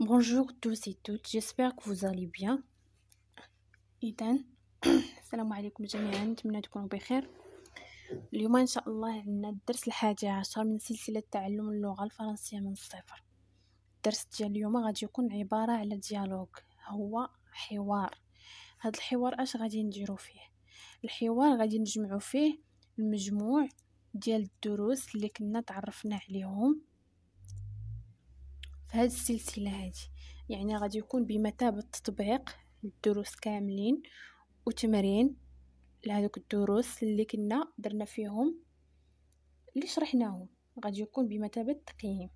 Bonjour tous et toutes, j'espère que vous allez bien. إذن السلام عليكم جميعا، نتمنى تكونوا بخير. اليوم إن شاء الله عندنا الدرس 11 من سلسلة تعلم اللغة الفرنسية من الصفر. الدرس ديال اليوم غادي يكون عبارة على ديالوج، هو حوار. هذا الحوار اش غادي نديرو فيه؟ الحوار غادي نجمعو فيه المجموع ديال الدروس اللي كنا تعرفنا عليهم في هذه السلسلة هذه، يعني غادي يكون بمثابة تطبيق الدروس كاملين وتمرين لهذوك الدروس اللي كنا درنا فيهم اللي شرحناهم، غادي يكون بمثابة تقييم.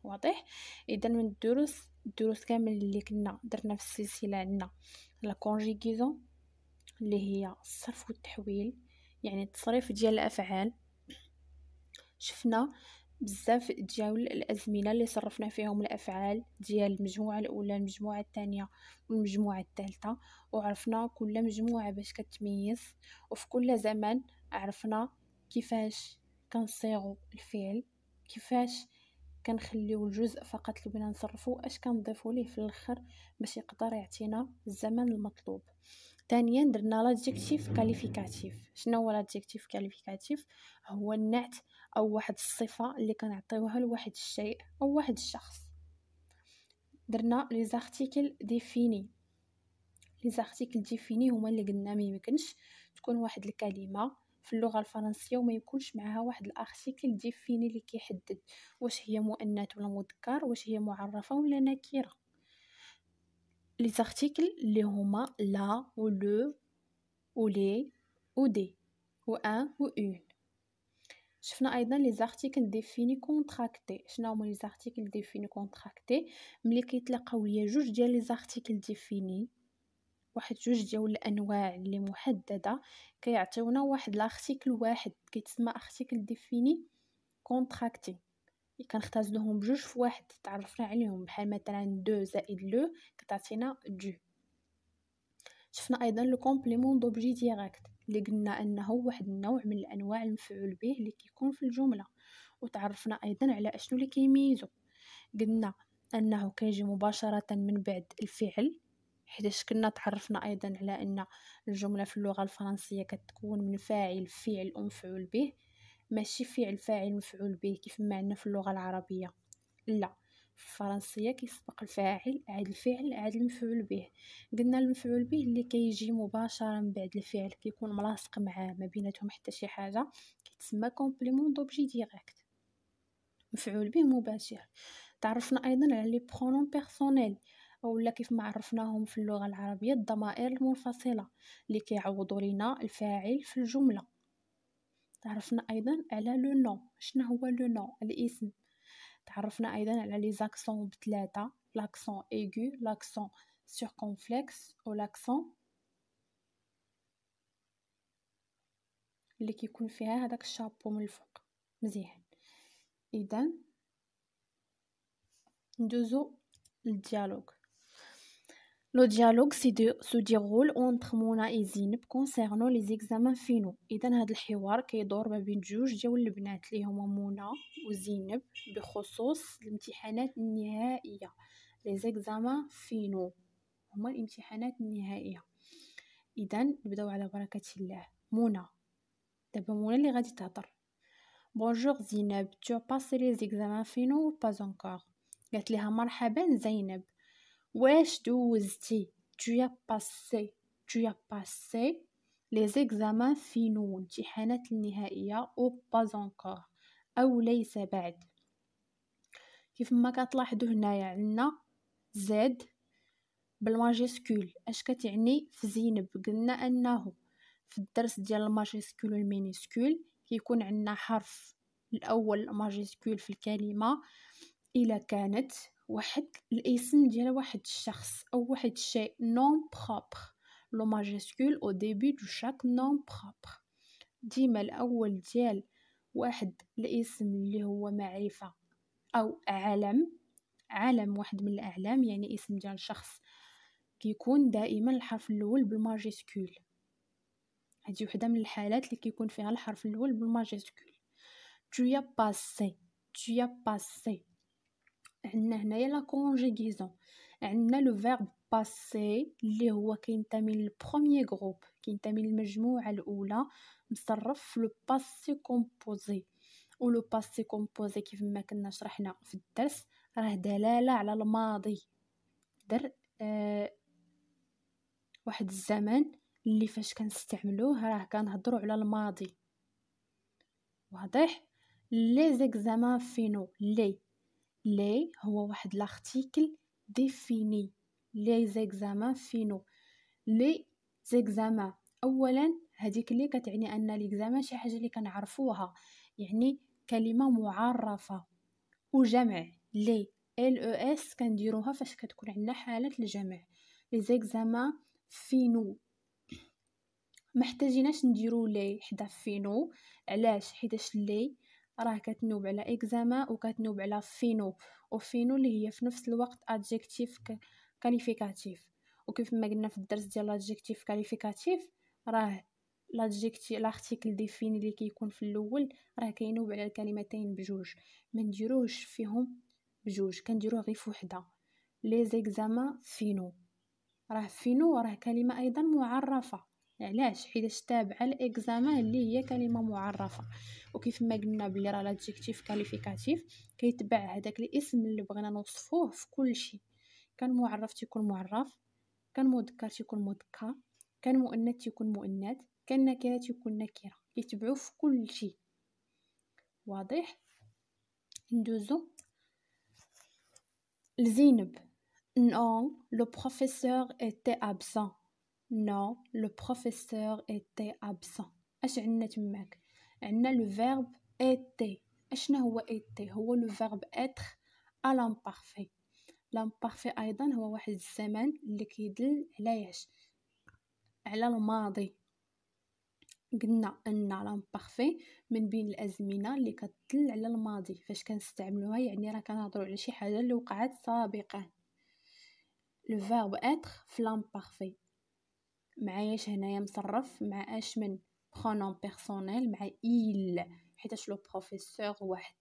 واضح؟ اذا من الدروس كامل اللي كنا درنا في السلسلة عندنا لا كونجيغيزون اللي هي الصرف والتحويل، يعني التصريف ديال الافعال. شفنا بزاف ديال الازمنه اللي صرفنا فيهم الافعال ديال المجموعه الاولى، المجموعه الثانيه والمجموعه الثالثه، وعرفنا كل مجموعه باش كتميز، وفي كل زمن عرفنا كيفاش كنصيغوا الفعل، كيفاش كنخليو الجزء فقط اللي بغينا نصرفو، اش كنضيفوا ليه في الاخر باش يقدر يعطينا الزمن المطلوب. ثانيا درنا لادجيكتيف كاليفيكاتيف. شنو هو لادجيكتيف كاليفيكاتيف؟ هو النعت او واحد الصفه اللي كنعطيوها لواحد الشيء او واحد الشخص. درنا لي زارتيكل ديفيني. لي زارتيكل ديفيني هما اللي قلنا ما يمكنش تكون واحد الكلمه في اللغه الفرنسيه وما يكونش معها واحد الارتيكل ديفيني اللي كيحدد واش هي مؤنث ولا مذكر، واش هي معرفه ولا نكره. لي زارتيكل اللي هما لا و لو و لي و دي و ان و اون. شفنا ايضا لي زارتيكل ديفيني كونتراكتي. شنو هما لي زارتيكل ديفيني كونتراكتي؟ ملي كيتلاقاو ليا جوج ديال لي زارتيكل ديفيني، واحد جوج ديال الانواع اللي محدده، كيعطيونا واحد الارتيكل واحد كيتسمى ارتيكل ديفيني كونتراكتي. كنختازلوهم بجوج في واحد، تعرفنا عليهم بحال مثلا دو زائد لو كتعطينا دو. شفنا ايضا لو كومبليمون دوبجي ديريكت اللي قلنا انه واحد النوع من الانواع المفعول به اللي كيكون في الجمله، وتعرفنا ايضا على اشنو اللي كيميزو. قلنا انه كيجي مباشره من بعد الفعل، حيت كنا تعرفنا ايضا على ان الجمله في اللغه الفرنسيه كتكون من فاعل فعل ومفعول به، ماشي فعل فاعل مفعول به كيف ما عندنا في اللغه العربيه. لا، في الفرنسيه كيسبق الفاعل عاد الفعل عاد المفعول به. قلنا المفعول به اللي كيجي مباشره من بعد الفعل، كيكون ملاصق معاه ما بيناتهم حتى شي حاجه، كيتسمى كومبليمون دوبجي ديريكت، مفعول به مباشر. تعرفنا ايضا على لي برونون بيرسونيل، اولا كيف ما عرفناهم في اللغه العربيه الضمائر المنفصله اللي كيعوضوا لنا الفاعل في الجمله. تعرفنا ايضا على لو نو. شنو هو لو نو؟ الاسم. تعرفنا ايضا على لي زاكسون بثلاثه، لاكسون ايغو، لاكسون سيركونفلكس او لاكسون اللي كيكون فيها هذاك الشابو من الفوق. مزيان. اذا ندوزو للديالوج. Le dialogue se déroule entre Mona et Zineb concernant les examens finaux. إذن هذا الحوار كيدور ما بين جوج ديال البنات اللي هما منى وزينب بخصوص الامتحانات النهائية. les examens finaux هما الامتحانات النهائية. إذن نبداو على بركة الله. منى، دابا منى اللي غادي تهضر. Bonjour Zineb, tu as passé les examens finaux ou pas encore؟ قالت لها مرحبا زينب، واش دوزتي tu as passé les examens finaux الامتحانات النهائية ou pas encore أو ليس بعد. كيف ما كتلاحظوا هنايا عندنا زد بالماجيسكول. اش كتعني في زينب؟ قلنا انه في الدرس ديال الماجيسكول والمينيسكول كيكون عندنا حرف الاول ماجيسكول في الكلمه الا كانت واحد الاسم ديال واحد الشخص او واحد الشيء نون بروبر. لو ماجيسكول او ديبي دو شاك نون بروبر. ديما الاول ديال واحد الاسم اللي هو معرفه او علم واحد من الاعلام، يعني اسم ديال شخص، كيكون دائما الحرف الاول بالماجيسكول. هذه وحده من الحالات اللي كيكون فيها الحرف الاول بالماجيسكول. tu as passé عندنا هنايا لا كونجيغيزون. عندنا لو فيرب باسي اللي هو كينتمي للبروميير جروب، كينتمي للمجموعه الاولى، مصرف في لو باسي كومبوزي. ولو باسي كومبوزي كيف ما كنا شرحنا في الدرس راه دلاله على الماضي، در واحد الزمن اللي فاش كنستعملوه راه كنهضروا على الماضي. واضح؟ لي زيكزامان فينو، لي هو واحد لارتيكل ديفيني. لي زيكزامان فينو، لي زيكزامان اولا هذيك اللي كتعني ان ليكزامان شي حاجه اللي كنعرفوها، يعني كلمه معرفه. وجمع لي ال او اس كنديروها فاش كتكون عندنا حاله الجمع. لي زيكزامان فينو محتاجيناش نديرو لي حدا فينو. علاش؟ حيتاش لي راه كتنوب على اكزامان وكتنوب على فينو، وفينو اللي هي في نفس الوقت ادجكتيف كاليفيكاتيف. وكيف ما قلنا في الدرس ديال الادجكتيف كاليفيكاتيف، راه لادجكتيف لارتيكل ديفيني اللي كيكون في الاول راه كينوب على الكلمتين بجوج، ما نديروهش فيهم بجوج، كنديروه غير فوحده. لي زيكزامان فينو، راه فينو راه كلمه ايضا معرفه. علاش؟ حيتاش تابعه الاكزامان اللي هي كلمه معرفه. وكيف ما قلنا بلي راه لادجكتيف كاليفيكاتيف كيتبع هذاك الاسم اللي بغينا نوصفوه في كل شيء. كان معرف تيكون معرف، كان مذكر تيكون مذكر، كان مؤنث تيكون مؤنث، كان نكره تيكون نكره، كيتبعوا في كل شيء. واضح؟ ندوزو لزينب. Non, le professeur était absent. Non, le professeur était absent. اش عندنا تماك؟ عندنا لو فيرب était. اشنا هو était؟ هو لو فيرب être à l'imparfait. l'imparfait ايضا هو واحد الزمن اللي كيدل على اش؟ على الماضي. قلنا ان l'imparfait من بين الازمنه اللي كتدل على الماضي، فاش كنستعملوها يعني راه كنهضروا على شي حاجه اللي وقعت سابقا. لو فيرب être في l'imparfait معاياش هنايا مصرف مع اش من pronom personnel مع il، حيتاش لو بروفيسور واحد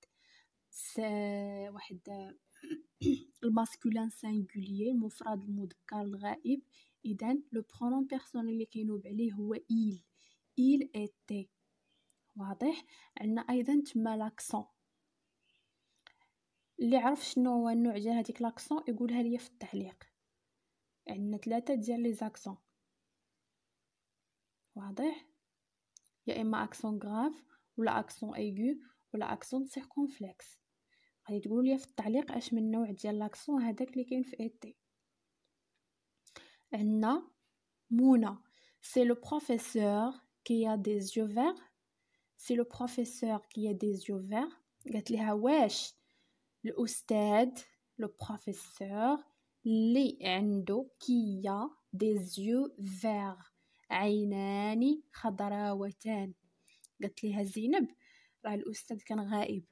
الماسكولين سينغولير المفرد المذكر الغائب. اذا لو pronom personnel اللي كينوب عليه هو il était. واضح؟ عندنا ايضا تما لاكسون. اللي عرف شنو هو النوع ديال هذيك لاكسون يقولها لي في التعليق. عندنا 3 ديال لي زاكسون. واضح؟ يا اما اكسون غراف ولا اكسون ايغو ولا اكسون سيركونفلكس. غادي تقولوا لي في التعليق اش من نوع ديال لاكسون هذاك اللي كاين في ايتي. عندنا مونا، سي لو بروفيسور كي ا دي يو فير. سي لو بروفيسور كي ا دي يو فير. قالت لها واش الاستاذ لو بروفيسور اللي عنده كيا دي يو فير، عينان خضراوتان. قالت لها زينب راه الاستاذ كان غائب.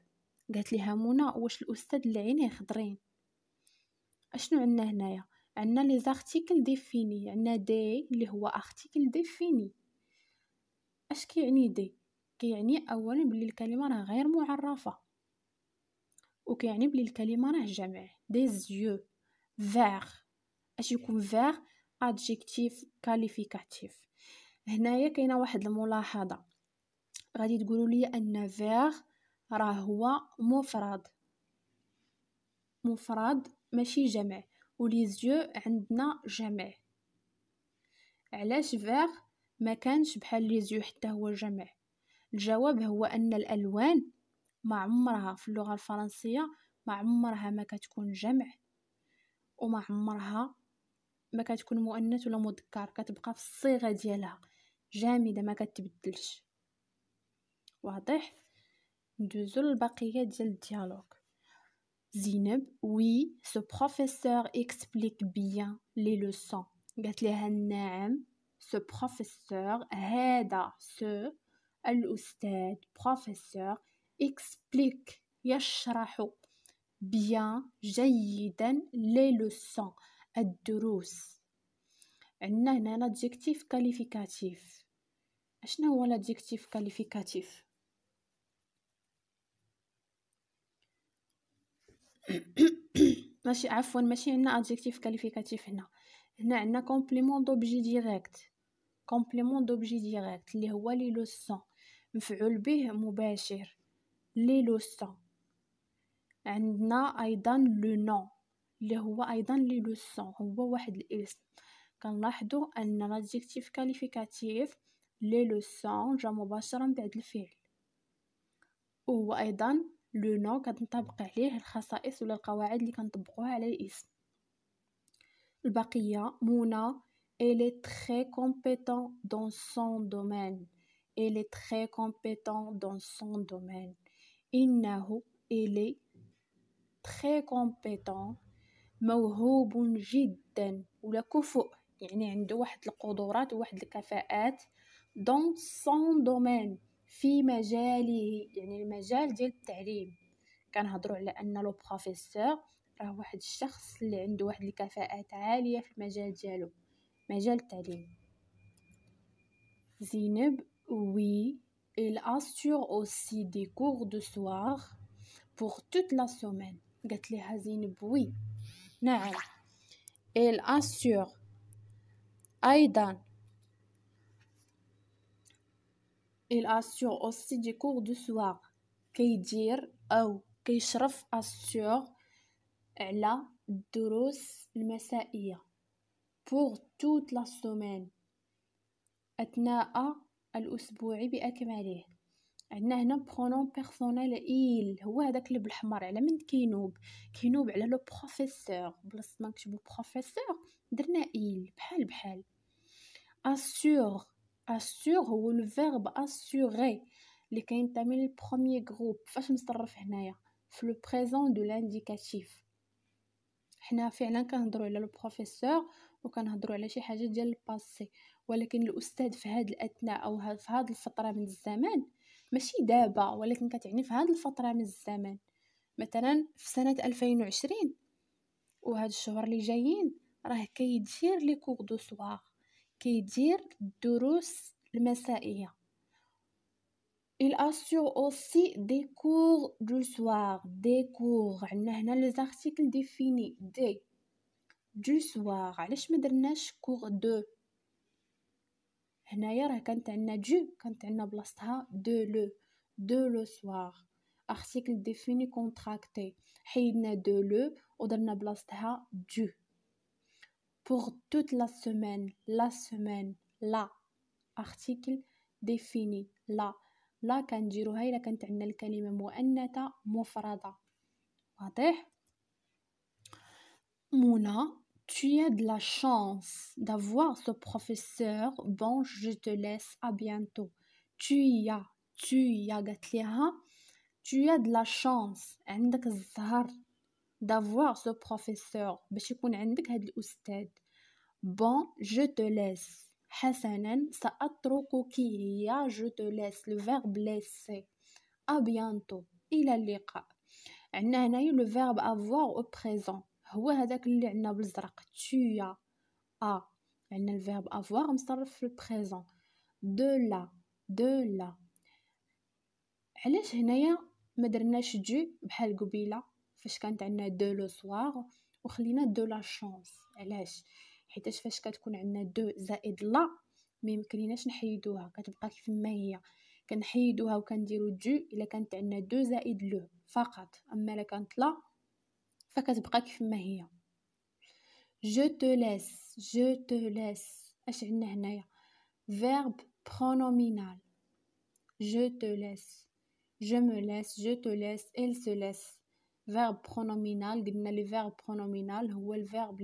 قالت لها منى واش الاستاذ اللي عينيه خضرين؟ اشنو عندنا هنايا؟ عندنا لي زارتيكل ديفيني. عندنا دي اللي هو ارتيكل ديفيني. اش كيعني دي؟ كيعني اولا بلي الكلمه راه غير معرفه، وكيعني بلي الكلمه راه جمع. دي يو فير، اش يكون فير؟ ادجكتيف كاليفيكاتيف. هنايا كاينه واحد الملاحظه، غادي تقولوا لي ان فير راه هو مفرد ماشي جمع، وليزيو عندنا جمع. علاش فير ما كانش بحال ليزيو حتى هو جمع؟ الجواب هو ان الالوان ما عمرها في اللغه الفرنسيه ما عمرها ما كتكون جمع، وما عمرها ما كتكون مؤنث ولا مذكر، كتبقى في الصيغه ديالها جامده ما كتبدلش. واضح؟ ندوزو للبقيه ديال الديالوغ. زينب oui ce professeur explique bien les leçons. قالت لها نعم ce professeur هذا الأستاذ professeur explique يشرح bien جيدا les leçons الدروس. عندنا هنا adjectif qualificatif. اشنا هو ماشي عفوا ماشي عندنا adjectif qualificatif هنا عندنا complément d'objet direct. complément d'objet direct اللي هو لي لوسون، مفعول به مباشر لي لوسون. عندنا ايضا لو نون اللي هو ايضا لي لوسون، هو واحد الاسم. كنلاحظوا ان الادجكتيف كاليفيكاتيف لي لوسون جا مباشرا بعد الفعل، وهو ايضا لو نون كتنطبق عليه الخصائص ولا القواعد اللي كنطبقوها على الاسم. البقيه منى elle est très compétente dans son domaine. elle est très compétente dans son domaine. إنه elle est très compétent موهوب جدا ولا كفؤ، يعني عنده واحد القدرات وواحد الكفاءات dans son domaine في مجاله، يعني المجال ديال التعليم. كنهضروا على ان لو بروفيسور راه واحد الشخص اللي عنده واحد الكفاءات عاليه في المجال ديالو، مجال التعليم. زينب oui il assure aussi des cours de soir pour toute la semaine. قالت لها زينب oui نعم il assure أيضا il assure aussi des cours de soir، كيدير أو كيشرف assure على الدروس المسائية pour toute la semaine أثناء الأسبوع بأكمله. عندنا هنا برونون بيرسونيل il، هو هذاك اللي بالحمر على من كينوب على لو بروفيسور، بلاصه ما نكتبو بروفيسور درنا il بحال. assure هو لو فيرب assurer اللي كينتمي للبروميير جروب. فاش مصرف هنايا في لو بريزون دو لانديكاتيف. حنا فعلا كنهضروا على لو بروفيسور وكنهضروا على شي حاجه ديال الباسي، ولكن الاستاذ في هذا الاثناء او في هذه الفتره من الزمان ماشي دابا، ولكن كتعني في هذه الفتره من الزمان. مثلا في سنه 2020 وهاد الشهور اللي جايين راه كيدير لي كور دو سوار، كيدير الدروس المسائيه. il assure aussi des cours du soir. des cours عندنا هنا لي زارتيكل ديفيني دي du soir. علاش ما درناش cours de؟ هنايا راه كانت عندنا جو، كانت عندنا بلاصتها دو لو سوار. ارتيكل ديفيني كونتراكتي، حيدنا دو لو ودرنا بلاصتها جو. pour toute la semaine لا ارتيكل ديفيني لا كنديروها الا كانت عندنا الكلمه مؤنثه مفرده. واضح؟ منى tu as de la chance d'avoir ce professeur. bon je te laisse à bientôt. tu as قالت لها tu as de la chance، عندك الزهر d'avoir ce professeur باش يكون عندك هاد الاستاذ. bon je te laisse حسنا سأتركك هي je te laisse le verbe laisser à bientôt الى اللقاء. عندنا هنايا le verbe avoir au présent هو هذاك اللي عندنا بالزرق tu as عندنا الفيرب avoir مصرف في البريزون de la. علاش هنايا ما درناش جو بحال قبيله فاش كانت عندنا دو لو سوار وخلينا دو لا شانس؟ علاش؟ حيتاش فاش كتكون عندنا دو زائد لا ما يمكنناش نحيدوها، كتبقى كيف ما هي. كنحيدوها وكنديرو جو الا كانت عندنا دو زائد لو فقط، اما الا كانت لا فكتبقى كيف ما هي. je te laisse اش عندنا هنايا؟ verbe pronominal je te laisse، je me laisse، je te laisse، elle se laisse. verbe pronominal قلنا لي verbe pronominal هو الفيرب